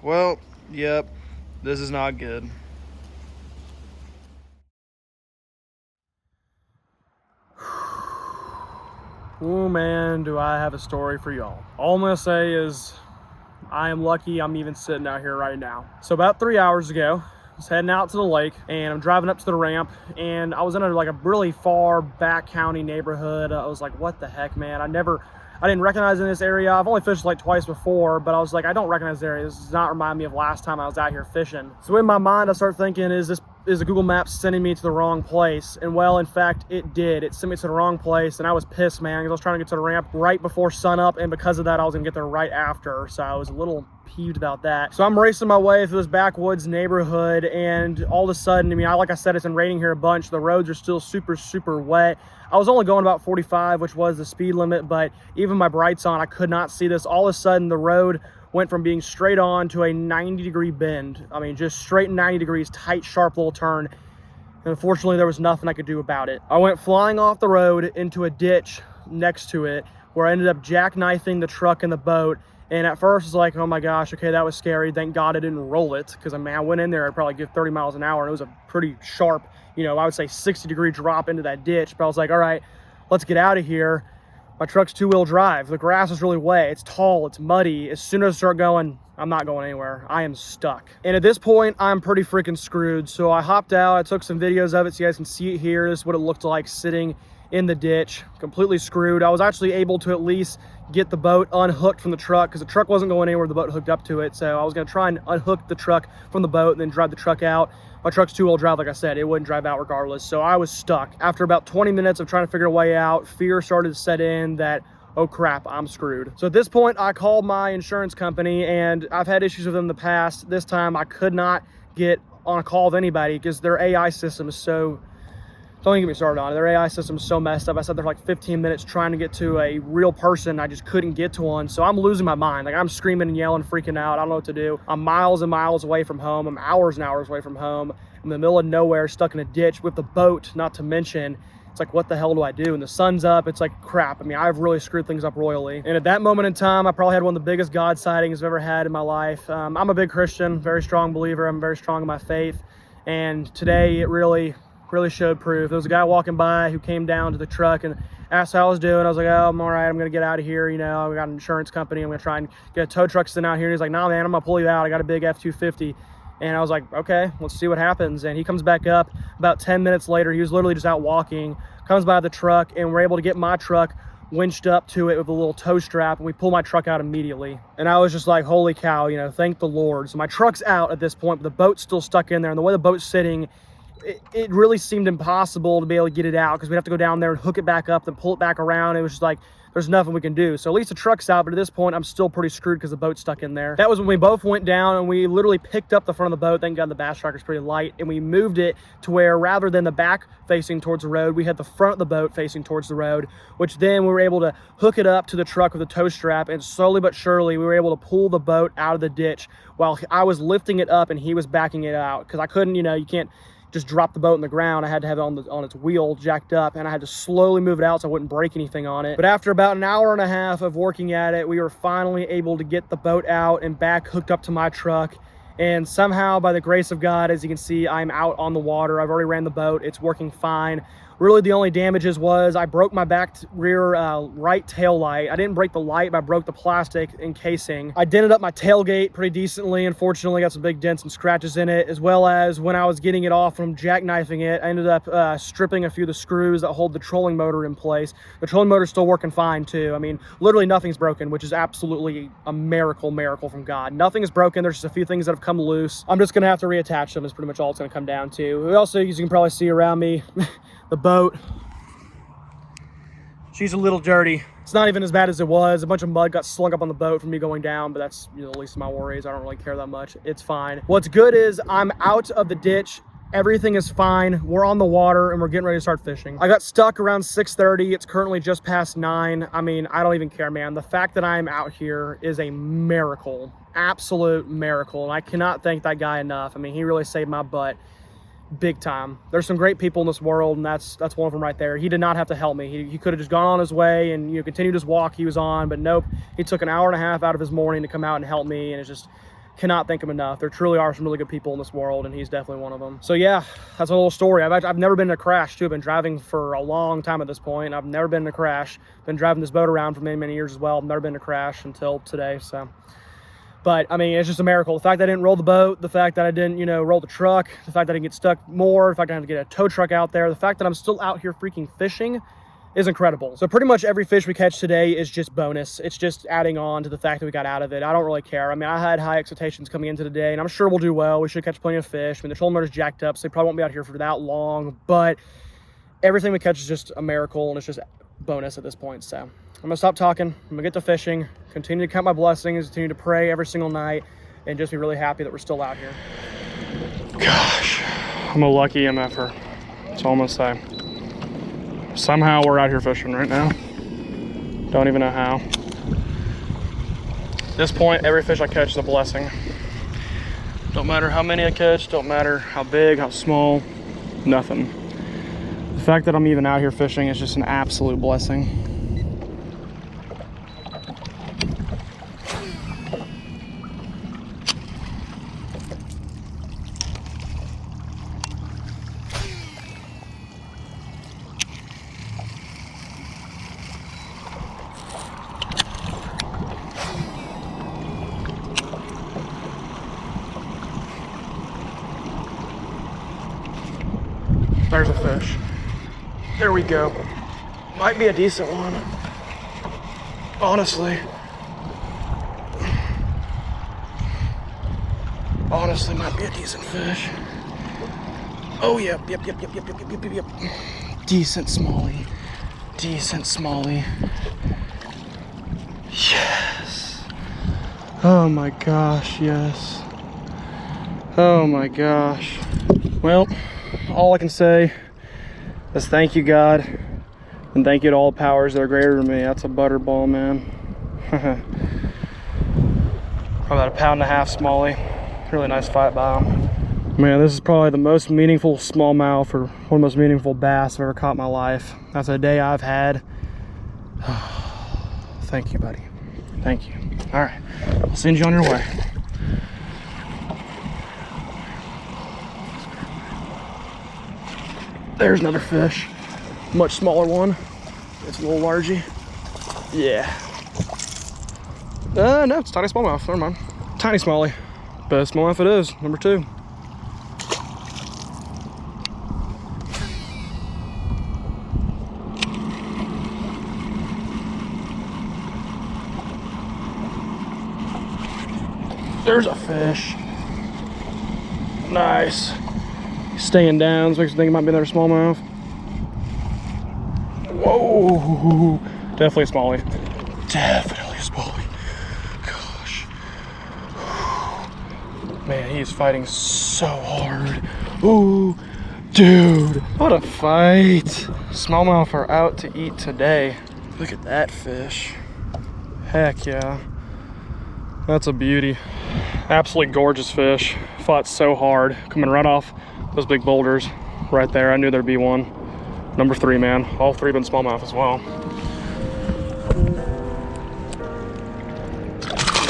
Well, yep, this is not good. Oh man, do I have a story for y'all. All I'm gonna say is I am lucky I'm even sitting out here right now. So about 3 hours ago, I was heading out to the lake and I'm driving up to the ramp, and I was in a really far back county neighborhood. I was like, what the heck, man? I didn't recognize in this area. I've only fished like twice before, but I was like, I don't recognize the area. This does not remind me of last time I was out here fishing. So in my mind, I start thinking, is the Google Maps sending me to the wrong place? And well, in fact, it did. It sent me to the wrong place, and I was pissed, man, because I was trying to get to the ramp right before sunup, and because of that, I was gonna get there right after. So I was a little peeved about that. So I'm racing my way through this backwoods neighborhood, and all of a sudden, I mean, like I said, it's been raining here a bunch. The roads are still super, super wet. I was only going about 45, which was the speed limit, but even my brights on, I could not see this. All of a sudden, the road went from being straight on to a 90-degree bend. I mean, just straight 90 degrees, tight, sharp little turn. And unfortunately, there was nothing I could do about it. I went flying off the road into a ditch next to it, where I ended up jackknifing the truck and the boat. And at first, it's like, oh my gosh, okay, that was scary. Thank God I didn't roll it, because I mean, I went in there, I'd probably give 30 miles an hour, and it was a pretty sharp, I would say 60-degree drop into that ditch. But I was like, all right, let's get out of here. My truck's two-wheel drive. The grass is really wet. It's tall. It's muddy. As soon as I start going, I'm not going anywhere. I am stuck. And at this point, I'm pretty freaking screwed. So I hopped out. I took some videos of it so you guys can see it here. This is what it looked like sitting in the ditch, completely screwed. I was actually able to at least get the boat unhooked from the truck, because the truck wasn't going anywhere, the boat hooked up to it. So I was going to try and unhook the truck from the boat and then drive the truck out. My truck's two-wheel drive, like I said, it wouldn't drive out regardless. So I was stuck. After about 20 minutes of trying to figure a way out, fear started to set in that, oh crap, I'm screwed. So at this point, I called my insurance company, and I've had issues with them in the past. This time I could not get on a call with anybody because their AI system is so, don't even get me started on it. Their AI system is so messed up. I sat there for like 15 minutes trying to get to a real person. I just couldn't get to one. So I'm losing my mind. Like, I'm screaming and yelling, freaking out. I don't know what to do. I'm miles and miles away from home. I'm hours and hours away from home. I'm in the middle of nowhere, stuck in a ditch with the boat, not to mention. It's like, what the hell do I do? And the sun's up. It's like, crap. I mean, I've really screwed things up royally. And at that moment in time, I probably had one of the biggest God sightings I've ever had in my life. I'm a big Christian, very strong believer. I'm very strong in my faith. And today it really showed proof. There was a guy walking by who came down to the truck and asked how I was doing. I was like, oh, I'm all right. I'm going to get out of here. We got an insurance company. I'm going to try and get a tow truck sent out here. And he's like, nah, man, I'm going to pull you out. I got a big F-250. And I was like, okay, let's see what happens. And he comes back up about 10 minutes later. He was literally just out walking, comes by the truck, and we're able to get my truck winched up to it with a little tow strap, and we pull my truck out immediately. And I was just like, holy cow, thank the Lord. So my truck's out at this point, but the boat's still stuck in there. And the way the boat's sitting, it really seemed impossible to be able to get it out, because we'd have to go down there and hook it back up, then pull it back around. It was just like, there's nothing we can do. So at least the truck's out, but at this point, I'm still pretty screwed because the boat's stuck in there. That was when we both went down, and we literally picked up the front of the boat. Thank God the bass tracker's pretty light, and we moved it to where, rather than the back facing towards the road, we had the front of the boat facing towards the road, which then we were able to hook it up to the truck with a tow strap, and slowly but surely, we were able to pull the boat out of the ditch while I was lifting it up and he was backing it out, because I couldn't, you can't just drop the boat in the ground. I had to have it on its wheel jacked up, and I had to slowly move it out so I wouldn't break anything on it. But after about an hour and a half of working at it, we were finally able to get the boat out and back hooked up to my truck. And somehow, by the grace of God, as you can see, I'm out on the water. I've already ran the boat. It's working fine. Really, the only damages was I broke my back rear right tail light. I didn't break the light, but I broke the plastic encasing. I dented up my tailgate pretty decently. Unfortunately, got some big dents and scratches in it, as well as when I was getting it off from jackknifing it, I ended up stripping a few of the screws that hold the trolling motor in place. The trolling motor's still working fine too. I mean, literally nothing's broken, which is absolutely a miracle from God. Nothing is broken. There's just a few things that have come loose. I'm just gonna have to reattach them is pretty much all it's gonna come down to. Also, as you can probably see around me, the boat, she's a little dirty. It's not even as bad as it was. A bunch of mud got slung up on the boat from me going down, but that's the least of my worries. I don't really care that much. It's fine. What's good is I'm out of the ditch. Everything is fine. We're on the water and we're getting ready to start fishing. I got stuck around 6:30. It's currently just past 9. I mean, I don't even care, man. The fact that I'm out here is a miracle, absolute miracle. And I cannot thank that guy enough. I mean, he really saved my butt. big time. There's some great people in this world, and that's one of them right there. He did not have to help me. He could have just gone on his way and, you know, continued his walk he was on, but nope. He took an hour and a half out of his morning to come out and help me, and it's just, cannot thank him enough. There truly are some really good people in this world, and he's definitely one of them. So yeah, that's a little story. I've never been in a crash too. I've been driving for a long time at this point. I've never been in a crash. Been driving this boat around for many, many years as well. I've never been in a crash until today. So, but I mean, it's just a miracle. The fact that I didn't roll the boat, the fact that I didn't, you know, roll the truck, the fact that I didn't get stuck more, the fact that I had to get a tow truck out there, the fact that I'm still out here freaking fishing is incredible. So pretty much every fish we catch today is just bonus. It's just adding on to the fact that we got out of it. I don't really care. I mean, I had high expectations coming into today, and I'm sure we'll do well. We should catch plenty of fish. I mean, the trolling motor's jacked up, so they probably won't be out here for that long, but everything we catch is just a miracle, and it's just bonus at this point. So I'm gonna stop talking. I'm gonna get to fishing, continue to count my blessings, continue to pray every single night, and just be really happy that we're still out here. Gosh, I'm a lucky MFer. That's all I'm gonna say. Somehow we're out here fishing right now. Don't even know how. At this point, every fish I catch is a blessing. Don't matter how many I catch, don't matter how big, how small, nothing. The fact that I'm even out here fishing is just an absolute blessing. There's a fish. There we go. Might be a decent one. Honestly. Honestly, might be a decent fish. Oh, yep. Decent smallie. Decent smallie. Yes. Oh my gosh, yes. Oh my gosh. Well, all I can say is thank you, God, and thank you to all powers that are greater than me. That's a butterball, man. Probably about 1.5 pound smallie. Really nice fight by him. Man, this is probably the most meaningful smallmouth, or one of the most meaningful bass I've ever caught in my life. That's a day I've had. Thank you, buddy. Thank you. All right, I'll send you on your way. There's another fish, much smaller one. It's a little largy. Yeah. No, it's tiny smallmouth, never mind. Tiny smallie, but smallmouth it is, number 2. There's a fish. Nice. Staying down, so makes me think it might be another smallmouth. Whoa, definitely a smallie. Definitely a smallie. Gosh. Man, he is fighting so hard. Ooh, dude, what a fight. Smallmouth are out to eat today. Look at that fish. Heck yeah. That's a beauty. Absolutely gorgeous fish. Fought so hard, coming right off those big boulders right there. I knew there'd be one. Number 3, man. All 3 been smallmouth as well.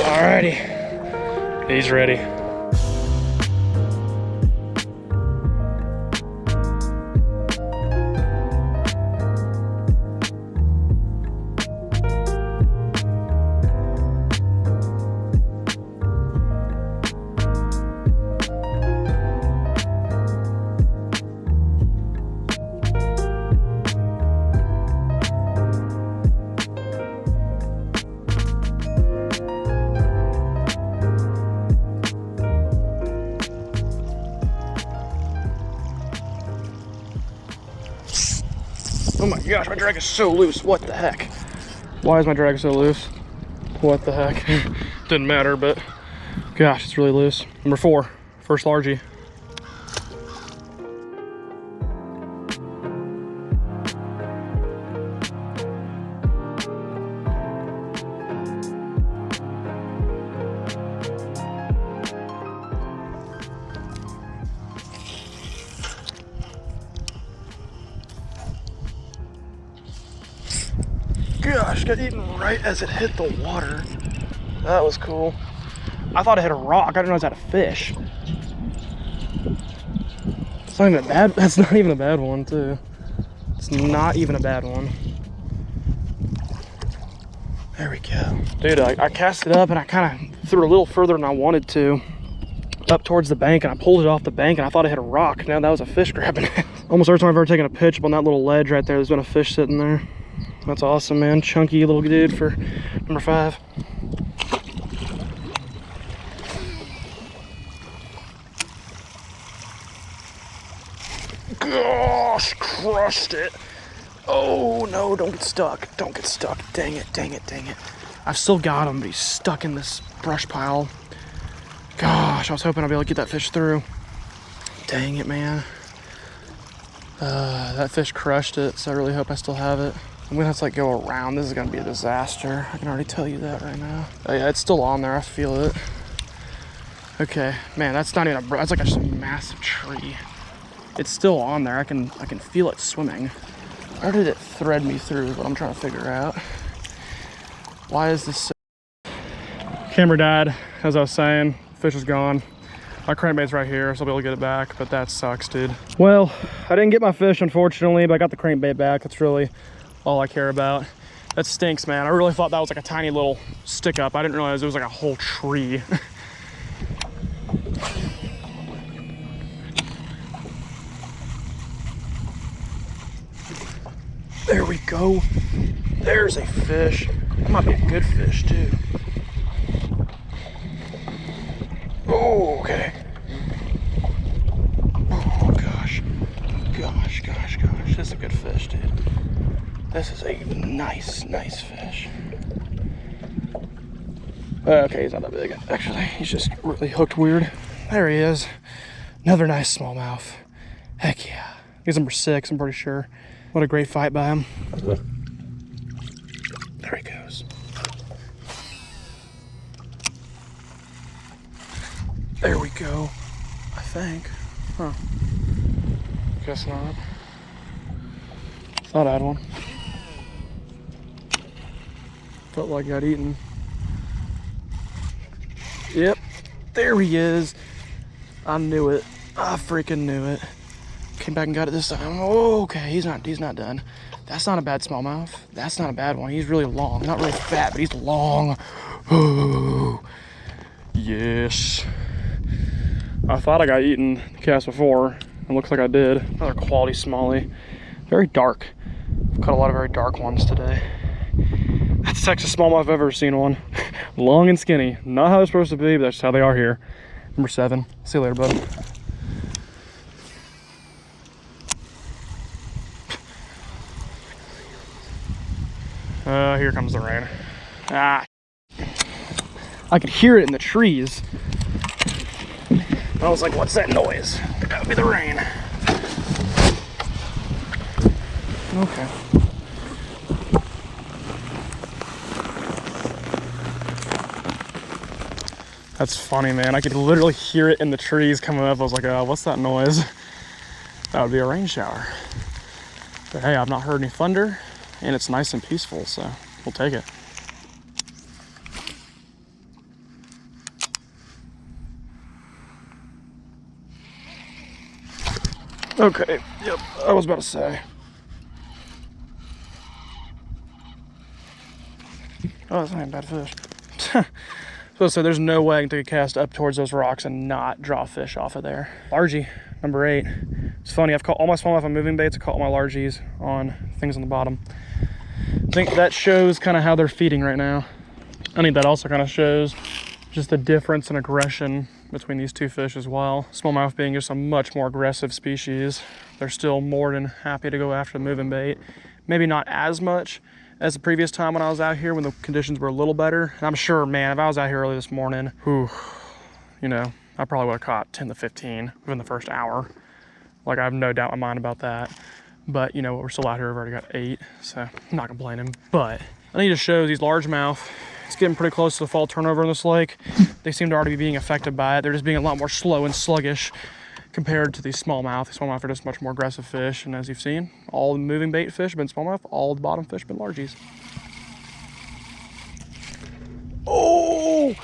Alrighty. He's ready. Oh my gosh, my drag is so loose. What the heck? Why is my drag so loose? What the heck? Didn't matter, but gosh, it's really loose. Number 4, first largie. gosh, got eaten right as it hit the water. That was cool. I thought it hit a rock. I didn't realize it had a fish. It's not even a bad, that's not even a bad one too. It's not even a bad one. There we go. Dude, I cast it up and I kind of threw it a little further than I wanted to, up towards the bank, and I pulled it off the bank and I thought it hit a rock. Now that was a fish grabbing it. Almost every time I've ever taken a pitch up on that little ledge right there, there's been a fish sitting there. That's awesome, man. Chunky little dude for number 5. Gosh, crushed it. Oh no, don't get stuck. Don't get stuck. Dang it, dang it, dang it. I've still got him, but he's stuck in this brush pile. Gosh, I was hoping I'd be able to get that fish through. Dang it, man. That fish crushed it, so I really hope I still have it. I'm gonna have to like go around. This is gonna be a disaster. I can already tell you that right now. Oh yeah, it's still on there. I feel it. Okay, man, that's not even a, that's like just a massive tree. It's still on there. I can feel it swimming. Where did it thread me through is what I'm trying to figure out. Why is this so... Camera died, as I was saying. Fish is gone. My crankbait's right here, so I'll be able to get it back, but that sucks, dude. Well, I didn't get my fish, unfortunately, but I got the crankbait back. That's really all I care about. That stinks, man. I really thought that was like a tiny little stick up. I didn't realize it was like a whole tree. There we go. There's a fish. That might be a good fish too. Oh, okay. Oh gosh. Gosh, gosh, gosh. This is a good fish, dude. This is a nice, nice fish. Okay, he's not that big, actually. He's just really hooked weird. There he is. Another nice smallmouth. Heck yeah. He's number 6, I'm pretty sure. What a great fight by him. There he goes. There we go. I think. Huh. Guess not. Thought I had one. Felt like I got eaten. Yep. There he is. I knew it. I freaking knew it. Came back and got it this time. Oh, okay, he's not done. That's not a bad smallmouth. That's not a bad one. He's really long. Not really fat, but he's long. Oh, yes. I thought I got eaten the cast before. It looks like I did. Another quality smallie. Very dark. I've caught a lot of very dark ones today. That's the sexiest smallmouth I've ever seen one. Long and skinny. Not how they're supposed to be, but that's how they are here. Number 7. See you later, bud. Here comes the rain. Ah, I could hear it in the trees. I was like, what's that noise? That would be the rain. Okay. That's funny, man. I could literally hear it in the trees coming up. I was like, oh, what's that noise? That would be a rain shower. But hey, I've not heard any thunder, and it's nice and peaceful, so we'll take it. Okay, yep, I was about to say. Oh, that's not a bad fish. So there's no way I can take a cast up towards those rocks and not draw fish off of there. Largie, number 8. It's funny, I've caught all my smallmouth on moving baits. I caught all my largies on things on the bottom. I think that shows kind of how they're feeding right now. I think that also kind of shows just the difference in aggression between these two fish as well. Smallmouth being just a much more aggressive species. They're still more than happy to go after the moving bait. Maybe not as much as the previous time when I was out here when the conditions were a little better. And I'm sure, man, if I was out here early this morning, whew, you know, I probably would have caught 10 to 15 within the first hour. Like, I have no doubt in my mind about that. But, you know, we're still out here. We've already got 8, so I'm not complaining. But I think it just shows these largemouth, it's getting pretty close to the fall turnover in this lake. They seem to already be being affected by it. They're just being a lot more slow and sluggish compared to these smallmouth. These smallmouth are just much more aggressive fish. And as you've seen, all the moving bait fish have been smallmouth. All the bottom fish have been largies. Oh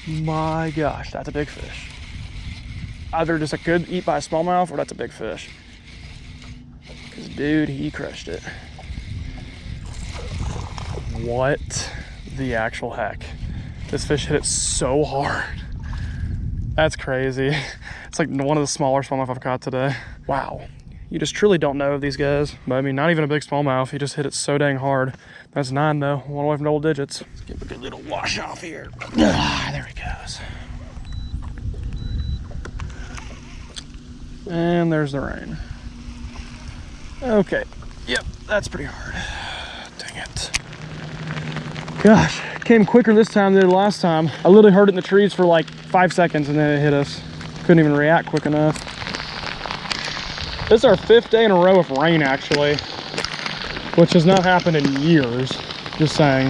my gosh, that's a big fish. Either just a good eat by a smallmouth or that's a big fish. Because dude, he crushed it. What the actual heck? This fish hit it so hard. That's crazy. It's like one of the smaller smallmouth I've caught today. Wow. You just truly don't know of these guys. But I mean, not even a big smallmouth. He just hit it so dang hard. That's 9 though, one away from double digits. Let's give a good little wash off here. Ah, there he goes. And there's the rain. Okay, yep, that's pretty hard. Dang it. Gosh, it came quicker this time than last time. I literally heard it in the trees for like 5 seconds and then it hit us. Couldn't even react quick enough. This is our 5th day in a row of rain actually, which has not happened in years, just saying.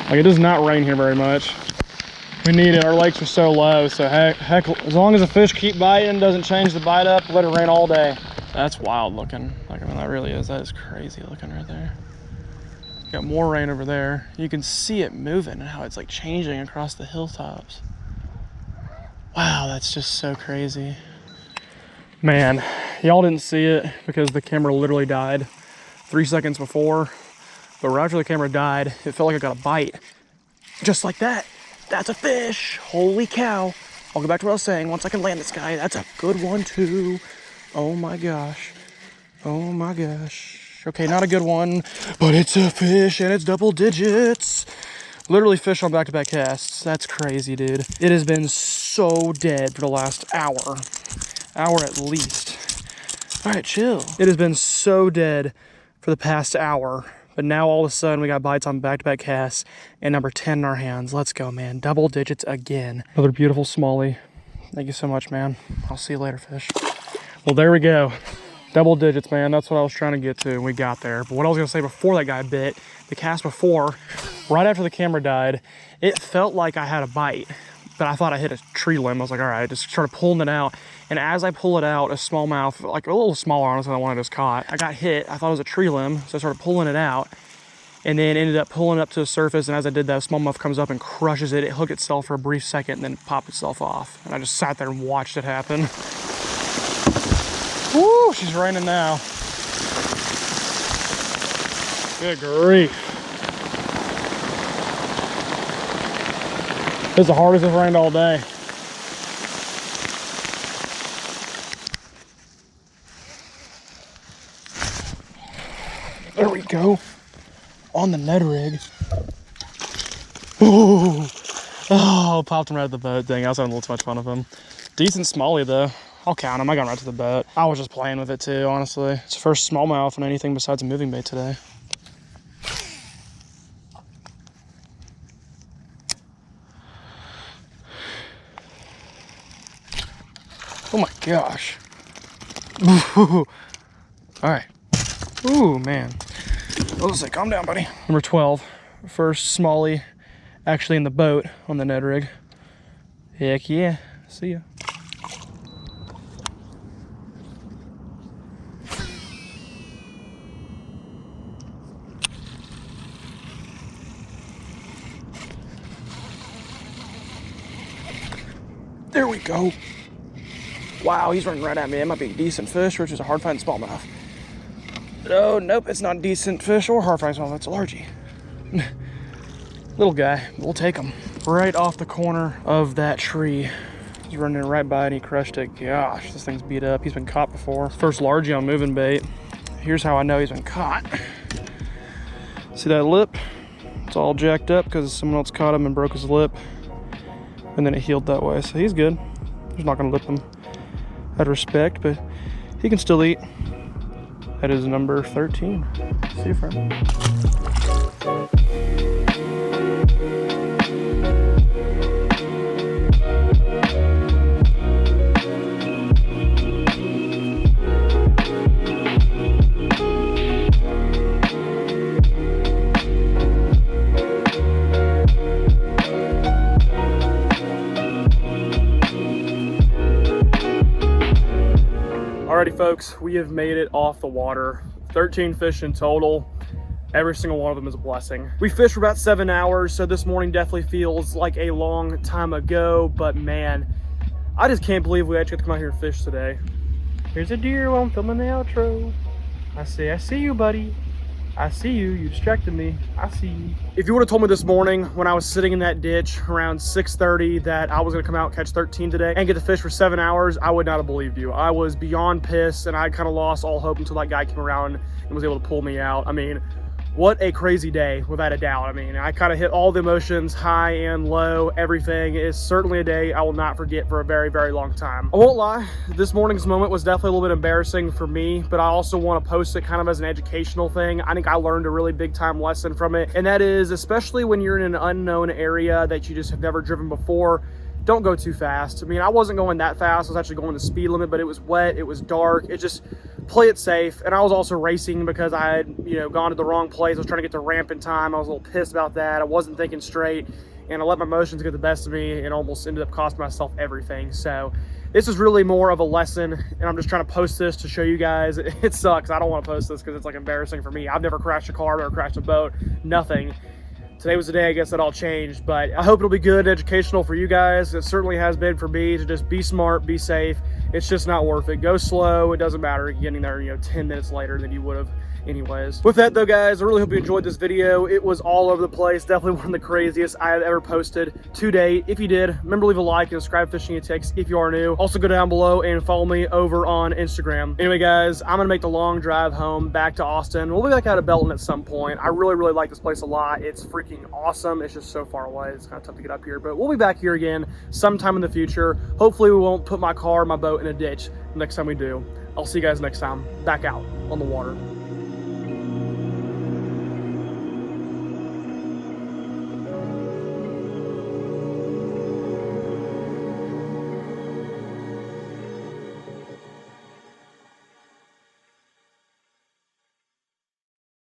Like it does not rain here very much. We need it, our lakes are so low, so heck, as long as the fish keep biting, doesn't change the bite up, let it rain all day. That's wild looking. Like, I mean, that really is, that is crazy looking right there. Got more rain over there. You can see it moving and how it's like changing across the hilltops. Wow, that's just so crazy. Man, y'all didn't see it because the camera literally died 3 seconds before, but right after the camera died, it felt like I got a bite. Just like that. That's a fish. Holy cow. I'll go back to what I was saying. Once I can land this guy, that's a good one too. Oh my gosh. Oh my gosh. Okay, not a good one, but it's a fish and it's double digits. Literally fish on back-to-back casts. That's crazy, dude. It has been so dead for the last hour at least. All right, chill. It has been so dead for the past hour, but now all of a sudden we got bites on back-to-back casts and number 10 in our hands. Let's go, man. Double digits again. Another beautiful smallie. Thank you so much, man. I'll see you later, fish. Well, there we go. Double digits, man. That's what I was trying to get to, and we got there. But what I was gonna say before that guy bit, the cast before, right after the camera died, it felt like I had a bite, but I thought I hit a tree limb. I was like, all right, just started pulling it out. And as I pull it out, a smallmouth, like a little smaller, honestly, than the one I just caught, I got hit. I thought it was a tree limb, so I started pulling it out and then ended up pulling it up to the surface. And as I did that, a smallmouth comes up and crushes it. It hooked itself for a brief second and then popped itself off. And I just sat there and watched it happen. Woo, she's raining now. Good grief. This is the hardest it's rained all day. There we go. On the Ned rig. Ooh. Oh, popped him right at the boat. Dang, I was having a little too much fun with him. Decent smallie though. I'll count him. I got him right to the boat. I was just playing with it too, honestly. It's the first smallmouth on anything besides a moving bait today. Oh my gosh. Ooh. All right. Ooh, man. I was like, calm down, buddy. Number 12, first smallie actually in the boat on the Ned rig. Heck yeah. See ya. There we go. Wow, he's running right at me. That might be a decent fish, which is a hard find smallmouth. Oh, nope, it's not a decent fish or hard find smallmouth. It's a largie. Little guy, we'll take him. Right off the corner of that tree. He's running right by and he crushed it. Gosh, this thing's beat up. He's been caught before. First largie on moving bait. Here's how I know he's been caught. See that lip? It's all jacked up because someone else caught him and broke his lip. And then it healed that way, so he's good. He's not gonna lip him out of respect, but he can still eat. That is number 13. See you, friend. Alrighty folks, we have made it off the water. 13 fish in total. Every single one of them is a blessing. We fished for about 7 hours, so this morning definitely feels like a long time ago, but man, I just can't believe we actually got to come out here and fish today. Here's a deer while I'm filming the outro. I see you, buddy. I see you. You distracted me. I see you. If you would have told me this morning when I was sitting in that ditch around 6:30 that I was going to come out and catch 13 today and get to fish for 7 hours, I would not have believed you. I was beyond pissed, and I kind of lost all hope until that guy came around and was able to pull me out. I mean, what a crazy day, without a doubt. I mean, I kind of hit all the emotions, high and low, everything. Is certainly a day I will not forget for a very, very long time. I won't lie, this morning's moment was definitely a little bit embarrassing for me, but I also want to post it kind of as an educational thing. I think I learned a really big time lesson from it, and that is, especially when you're in an unknown area that you just have never driven before, don't go too fast. I mean, I wasn't going that fast. I was actually going the speed limit, but it was wet, it was dark. It just, play it safe. And I was also racing because I had, gone to the wrong place. I was trying to get to ramp in time. I was a little pissed about that. I wasn't thinking straight, and I let my emotions get the best of me and almost ended up costing myself everything. So this is really more of a lesson, and I'm just trying to post this to show you guys. It sucks. I don't want to post this because it's like embarrassing for me. I've never crashed a car, never crashed a boat, nothing. Today was the day I guess that all changed, but I hope it'll be good, educational for you guys. It certainly has been for me to just be smart, be safe. It's just not worth it. Go slow. It doesn't matter getting there, 10 minutes later than you would have anyways. With that though, guys, I really hope you enjoyed this video. It was all over the place. Definitely one of the craziest I have ever posted to date. If you did, remember to leave a like and subscribe to Fishing and Ticks if you are new. Also go down below and follow me over on Instagram. Anyway, guys, I'm gonna make the long drive home back to Austin. We'll be back out of Belton at some point. I really, really like this place a lot. It's freaking awesome. It's just so far away. It's kind of tough to get up here, but we'll be back here again sometime in the future. Hopefully we won't put my car or my boat in a ditch next time we do. I'll see you guys next time back out on the water.